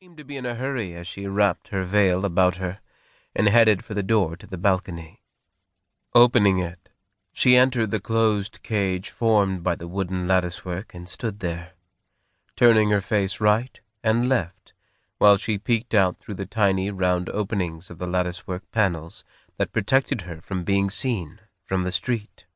Seemed to be in a hurry as she wrapped her veil about her and headed for the door to the balcony. Opening it, she entered the closed cage formed by the wooden latticework and stood there, turning her face right and left while she peeked out through the tiny round openings of the latticework panels that protected her from being seen from the street.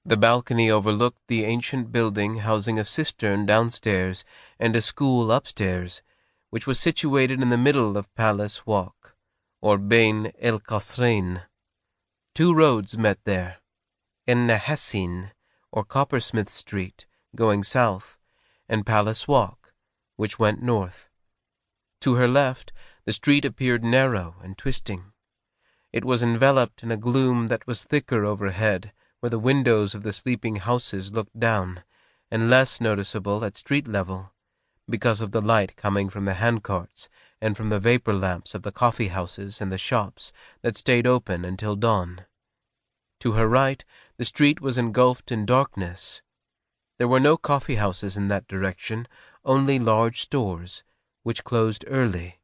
The balcony overlooked the ancient building housing a cistern downstairs and a school upstairs, which was situated in the middle of Palace Walk, or Bain el Qasrain. Two roads met there, En Nahassin, or Coppersmith Street, going south, and Palace Walk, which went north. To her left, the street appeared narrow and twisting. It was enveloped in a gloom that was thicker overhead, where the windows of the sleeping houses looked down, and less noticeable at street level, because of the light coming from the handcarts and from the vapor lamps of the coffee houses and the shops that stayed open until dawn. To her right, the street was engulfed in darkness. There were no coffee houses in that direction, only large stores, which closed early.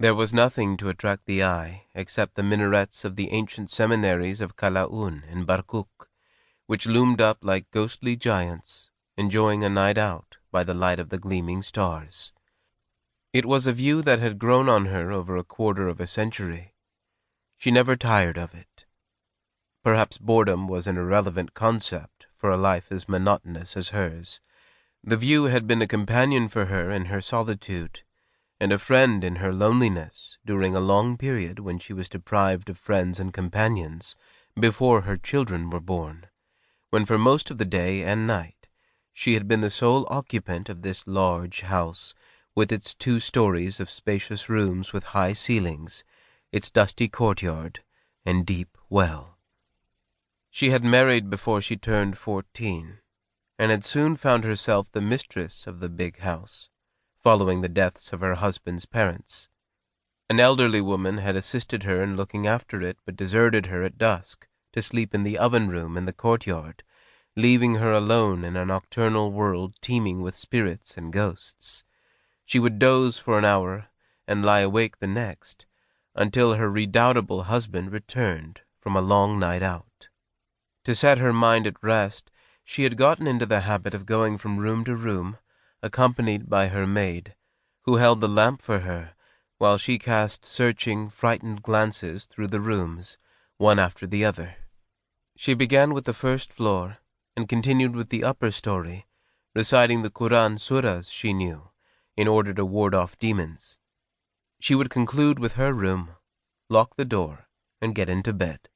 There was nothing to attract the eye except the minarets of the ancient seminaries of Kalaun and Barkuk, which loomed up like ghostly giants, enjoying a night out by the light of the gleaming stars. It was a view that had grown on her over a quarter of a century. She never tired of it. Perhaps boredom was an irrelevant concept for a life as monotonous as hers. The view had been a companion for her in her solitude, and a friend in her loneliness during a long period when she was deprived of friends and companions before her children were born, when for most of the day and night she had been the sole occupant of this large house, with its 2 stories of spacious rooms with high ceilings, its dusty courtyard, and deep well. She had married before she turned 14, and had soon found herself the mistress of the big house, following the deaths of her husband's parents. An elderly woman had assisted her in looking after it, but deserted her at dusk to sleep in the oven-room in the courtyard, leaving her alone in a nocturnal world teeming with spirits and ghosts. She would doze for an hour and lie awake the next, until her redoubtable husband returned from a long night out. To set her mind at rest, she had gotten into the habit of going from room to room, accompanied by her maid, who held the lamp for her, while she cast searching, frightened glances through the rooms, one after the other. She began with the first floor, and continued with the upper story, reciting the Quran surahs she knew, in order to ward off demons. She would conclude with her room, lock the door, and get into bed.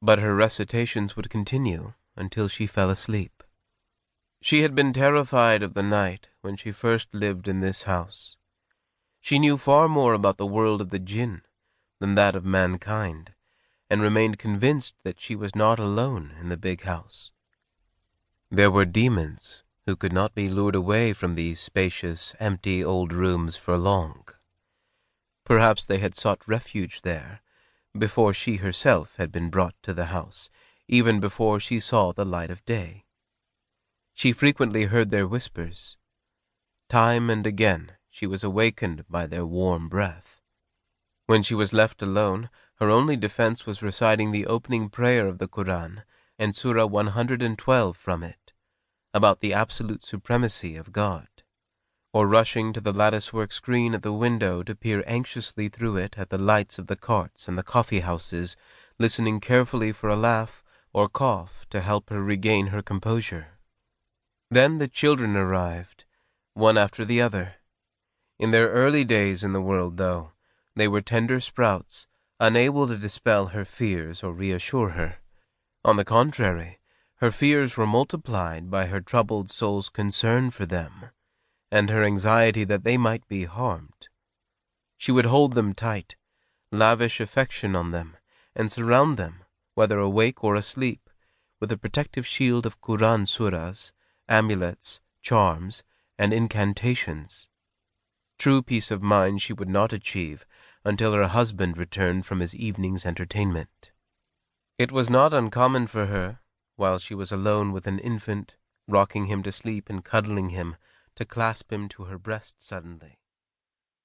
But her recitations would continue until she fell asleep. She had been terrified of the night when she first lived in this house. She knew far more about the world of the jinn than that of mankind, and remained convinced that she was not alone in the big house. There were demons who could not be lured away from these spacious, empty old rooms for long. Perhaps they had sought refuge there before she herself had been brought to the house, even before she saw the light of day. She frequently heard their whispers. Time and again she was awakened by their warm breath. When she was left alone, her only defense was reciting the opening prayer of the Quran and Surah 112 from it, about the absolute supremacy of God, or rushing to the latticework screen at the window to peer anxiously through it at the lights of the carts and the coffee houses, listening carefully for a laugh or cough to help her regain her composure. Then the children arrived, one after the other. In their early days in the world, though, they were tender sprouts, unable to dispel her fears or reassure her. On the contrary, her fears were multiplied by her troubled soul's concern for them, and her anxiety that they might be harmed. She would hold them tight, lavish affection on them, and surround them, whether awake or asleep, with a protective shield of Quran surahs, amulets, charms, and incantations. True peace of mind she would not achieve until her husband returned from his evening's entertainment. It was not uncommon for her, while she was alone with an infant, rocking him to sleep and cuddling him, to clasp him to her breast suddenly,